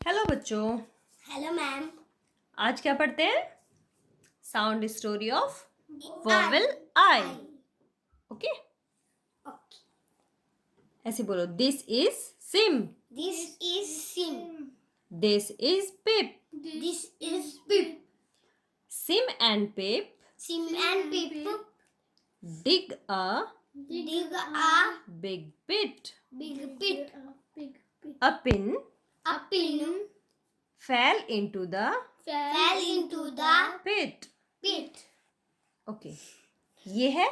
Hello बच्चों। Hello ma'am. आज क्या पढ़ते हैं? Sound story of vowel I. Okay, ऐसे बोलो। This is SIM, this is SIM, this is pip. This is pip, SIM and pip SIM and pip dig a dig a big pit. big pit. A pin A pin fell into the fell into the pit. pit. Okay, ये है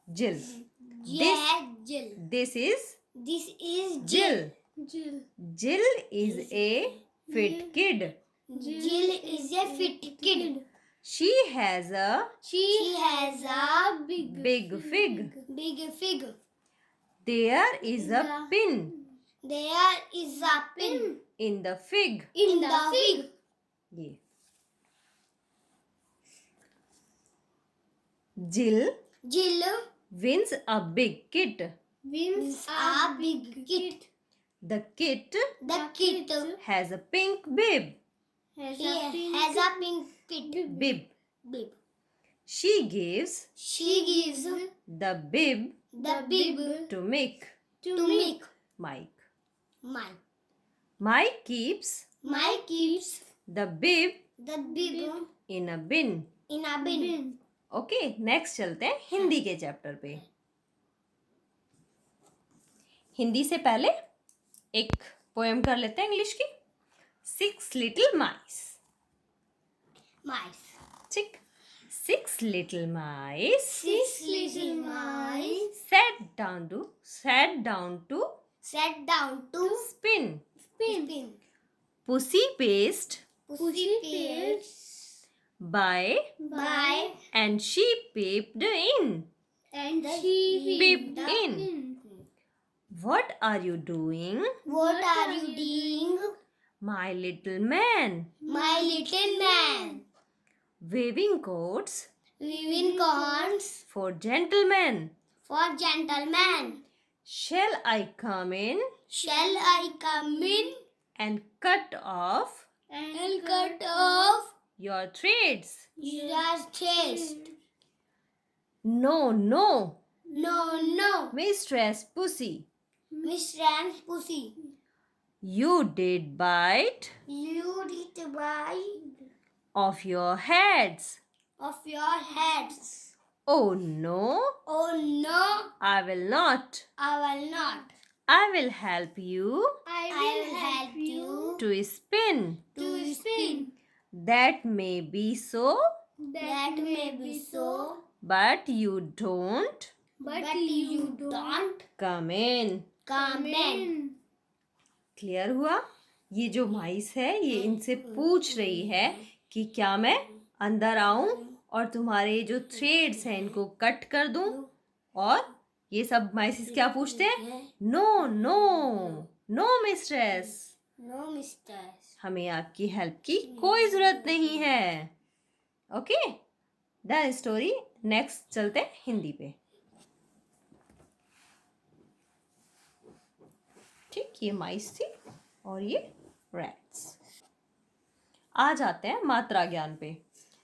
जिल। ये है जिल। This is This is जिल। Jill. जिल is a fit kid. Jill is a fit kid. She has a She has a big fig. big fig. There is a pin There is a pin in the fig. in the fig. ये Jill Jill wins a big kit. wins a big kit. The kit The kit has a pink bib. has a pink kit. Bib. Bib. She gives She gives the bib the bib to Mick. to Mick. Mike. Mike. Mike keeps Mike keeps the bib the bib in a bin. in a bin. Okay, next चलते हैं हिंदी के chapter पे। हिंदी से पहले एक poem कर लेते हैं इंग्लिश की। 6 little mice. Mice. ठीक। 6 little mice 6 little mice sat down to sat down to spin. spin. Pussy paced Pussy paced by by and she peeped in. and she Peeped peeped in. What are you doing, What are you doing, my little man? my little man? Waving coats Weaving corns for gentlemen. for gentlemen. Shall I come in Shall I come in and cut off and cut off your threads? your chest? No, no, No, no, Mistress Pussy. Miss Rams Pussy. You did bite You did bite off your heads. of your heads. Oh no, Oh no, I will not. I will not. I will help you I will help you to spin. to spin. That may be so, That may be so, but you don't but you don't come in. come in. Clear हुआ? ये जो माइस है ये इनसे पूछ रही है कि क्या मैं अंदर आऊं और तुम्हारे जो थ्रेड्स हैं इनको कट कर दूं। और ये सब माइसिस क्या पूछते हैं? No no no mistress, No, mistress. हमें आपकी हेल्प की कोई जरूरत नहीं है। Okay, the story. नेक्स्ट चलते हैं हिंदी पे। ठीक, ये माइस थी और ये रैट्स। आ जाते हैं मात्रा ज्ञान पे।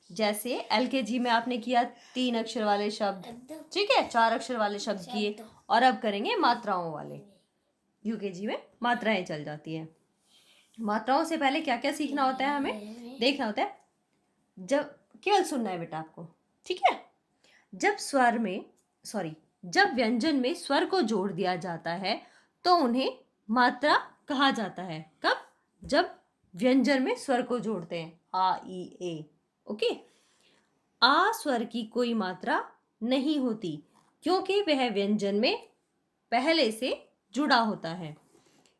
जैसे LKG में आपने किया 3 अक्षर वाले शब्द, ठीक है, 4 अक्षर वाले शब्द किए, और अब करेंगे मात्राओं वाले। UKG में मात्राएं चल जाती हैं। मात्राओं से पहले क्या क्या सीखना होता है, हमें देखना होता है। जब केवल सुनना है बेटा आपको, ठीक है। जब व्यंजन में स्वर को जोड़ दिया जाता है तो उन्हें मात्रा कहा जाता है। कब? जब व्यंजन में स्वर को जोड़ते हैं, आ ई ए। ओके, आ स्वर की कोई मात्रा नहीं होती क्योंकि वह व्यंजन में पहले से जुड़ा होता है।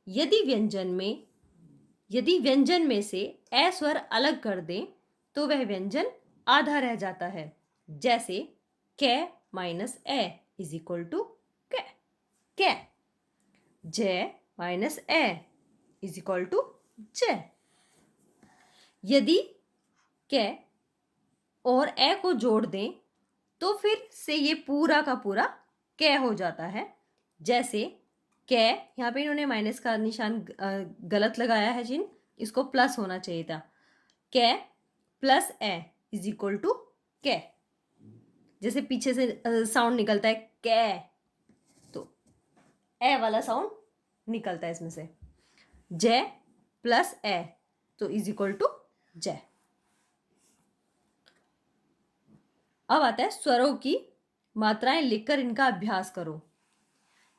यदि व्यंजन में से ए स्वर अलग कर दें तो वह व्यंजन आधा रह जाता है। जैसे K minus A is equal to K, K. J minus A is equal to J. यदि कै और ए को जोड़ दें तो फिर से ये पूरा का पूरा कै हो जाता है। जैसे कै, यहाँ पे इन्होंने माइनस का निशान गलत लगाया है चिन्ह, इसको प्लस होना चाहिए था। K plus A is equal to K. जैसे पीछे से साउंड निकलता है कै, तो ए वाला साउंड निकलता है इसमें से। जय प्लस ए तो इज इक्वल टू जय। अब आता है स्वरों की मात्राएं लिखकर इनका अभ्यास करो।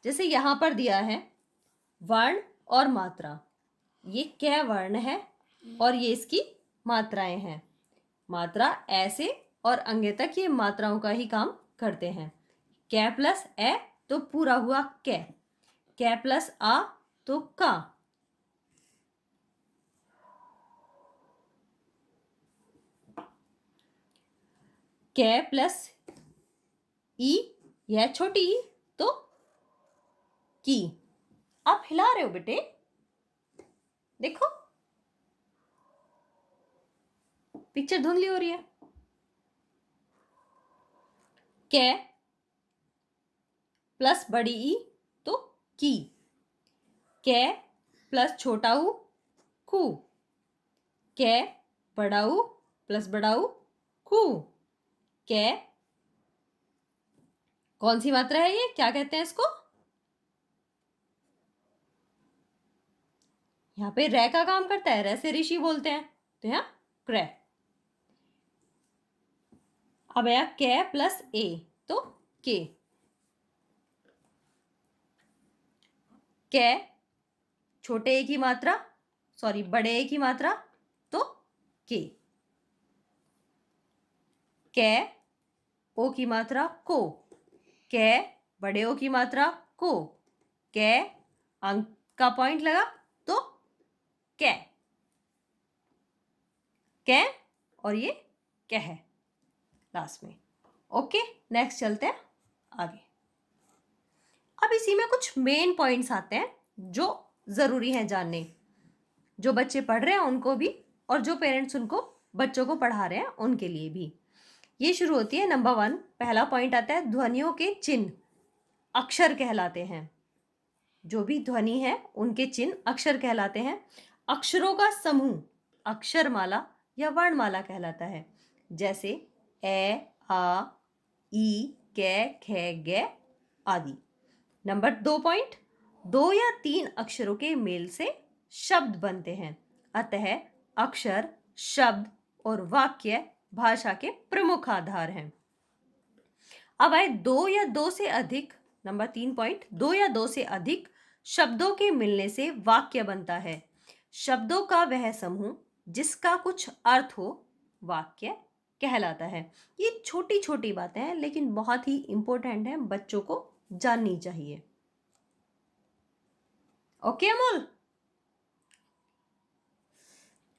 जैसे यहां पर दिया है वर्ण और मात्रा, ये कै वर्ण है और ये इसकी मात्राएं हैं। मात्रा ऐसे और अंगे तक ये मात्राओं का ही काम करते हैं। कै प्लस ए तो पूरा हुआ कै, कै प्लस आ तो का, कै प्लस ई यह छोटी ई तो की। आप हिला रहे हो बेटे, देखो पिक्चर धुंधली हो रही है। कै प्लस बड़ी ई तो की, कै प्लस छोटा ऊ कू, कै बड़ा ऊ प्लस बड़ा ऊ कू। कै कौन सी मात्रा है ये, क्या कहते हैं इसको? यहाँ पे रे का काम करता है, रे से ऋषि बोलते हैं, तो यहाँ क्रे। अब आया कै प्लस ए तो के, कै छोटे ए की मात्रा सॉरी बड़े ए की मात्रा तो के, कै ओ की मात्रा को, कै बड़े ओ की मात्रा को, कै अंक का पॉइंट लगा तो कै, कै और ये कै है लास्ट में। ओके, नेक्स्ट चलते हैं आगे। अब इसी में कुछ मेन पॉइंट्स आते हैं जो जरूरी हैं जानने, जो बच्चे पढ़ रहे हैं उनको भी और जो पेरेंट्स उनको बच्चों को पढ़ा रहे हैं उनके लिए भी। ये शुरू होती है नंबर 1, पहला पॉइंट आता है ध्वनियों के चिन्ह अक्षर कहलाते हैं। जो भी ध्वनि है उनके चिन्ह अक्षर कहलाते हैं। अक्षरों का समूह अक्षरमाला या वर्णमाला कहलाता है। जैसे ए, आ, ई, कै, खे, गे आदि। नंबर 2 पॉइंट, 2 या 3 अक्षरों के मेल से शब्द बनते हैं। अतः अक्षर, शब्द और वाक्य भाषा के प्रमुख आधार हैं। अब आए 2 या 2 से अधिक, नंबर 3 पॉइंट, 2 या 2 से अधिक शब्दों के मिलने से वाक्य बनता है। शब्दों का वह समूह जिसका कुछ अर्थ हो वाक्य कहलाता है। ये छोटी छोटी बातें हैं लेकिन बहुत ही इंपॉर्टेंट है, बच्चों को जाननी चाहिए। ओके अमोल?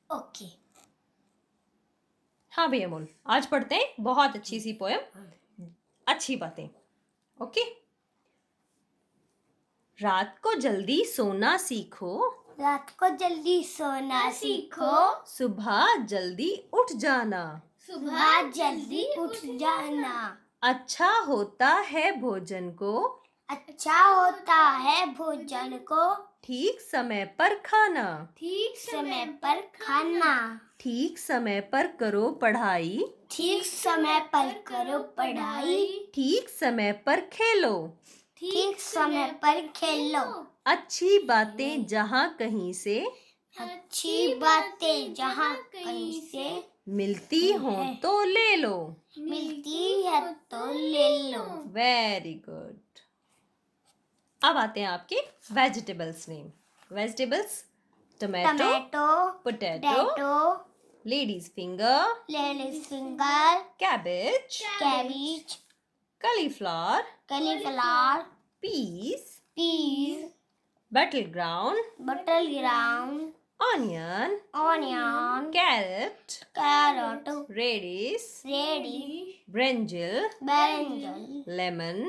ओके। हाँ भैया अमोल, आज पढ़ते हैं बहुत अच्छी सी पोयम, अच्छी बातें। ओके। रात को जल्दी सोना सीखो, रात को जल्दी सोना सीखो, सुबह जल्दी उठ जाना, सुबह जल्दी उठ जाना, अच्छा होता है भोजन को, अच्छा होता है भोजन को, ठीक समय पर खाना, ठीक समय पर खाना, ठीक समय पर करो पढ़ाई, ठीक समय पर करो पढ़ाई, ठीक समय पर खेलो, ठीक समय पर खेलो, अच्छी बातें जहाँ कहीं से, अच्छी बातें जहाँ कहीं से मिलती हो तो ले लो, मिलती है तो ले लो। Very good. अब आते हैं आपके vegetables name. Vegetables tomato, tomato, potato, potato, ladies finger, ladies finger, cabbage, cabbage, cauliflower, cauliflower, peas, peas, battle ground, bottle ground, onion, onion, carrot, carrot, radish, radish, brinjal, brinjal, lemon,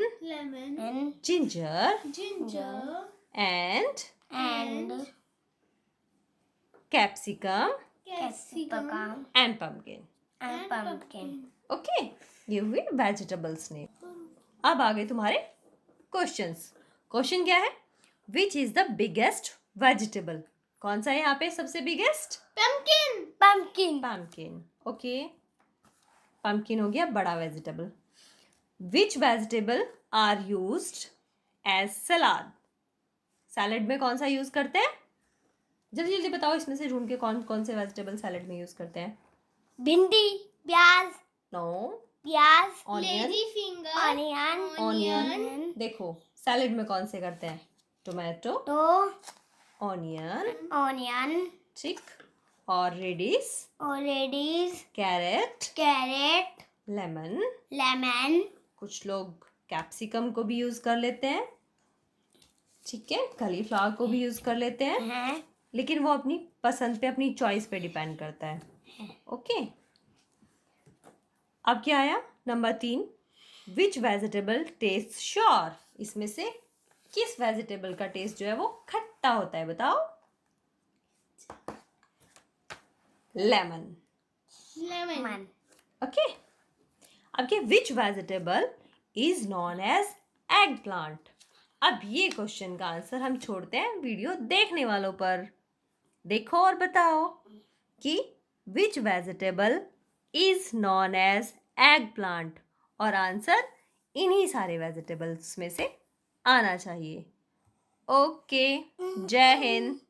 and ginger, ginger, and and capsicum capsicum and pumpkin. and pumpkin. Okay, ये हुए vegetables ने। अब आ गए तुम्हारे questions. Question क्या है? Which is the biggest vegetable? कौन सा है यहाँ पे सबसे biggest? pumpkin pumpkin pumpkin. Okay, pumpkin हो गया बड़ा vegetable. Which vegetable are used as salad? Salad में कौन सा यूज करते हैं? जल्दी जल्दी बताओ, इसमें से ढूंढ के कौन कौन से वेजिटेबल सैलेड में यूज करते हैं. भिंडी प्याज नो. प्याज ऑनियन. Onion onion. देखो सैलेड में कौन से करते हैं? टोमेटो, तो ऑनियन, ऑनियन ठीक, और रेडिश, और radish carrot, carrot lemon. Lemon कुछ लोग कैप्सिकम को भी यूज कर लेते हैं, ठीक है, कॉलीफ्लावर को भी यूज कर लेते हैं, है लेकिन वो अपनी पसंद पे, अपनी चॉइस पे डिपेंड करता है. ओके, अब क्या आया? Number 3. Which vegetable taste sour? इसमें से किस वेजिटेबल का टेस्ट जो है वो खट्टा होता है? बताओ. लेमन. लेमन ओके, अब क्या? Which vegetable is known as eggplant? अब ये क्वेश्चन का आंसर हम छोड़ते हैं वीडियो देखने वालों पर. देखो और बताओ कि which vegetable is known as eggplant, और आंसर इन्हीं सारे वेजिटेबल्स में से आना चाहिए. ओके, जय हिंद.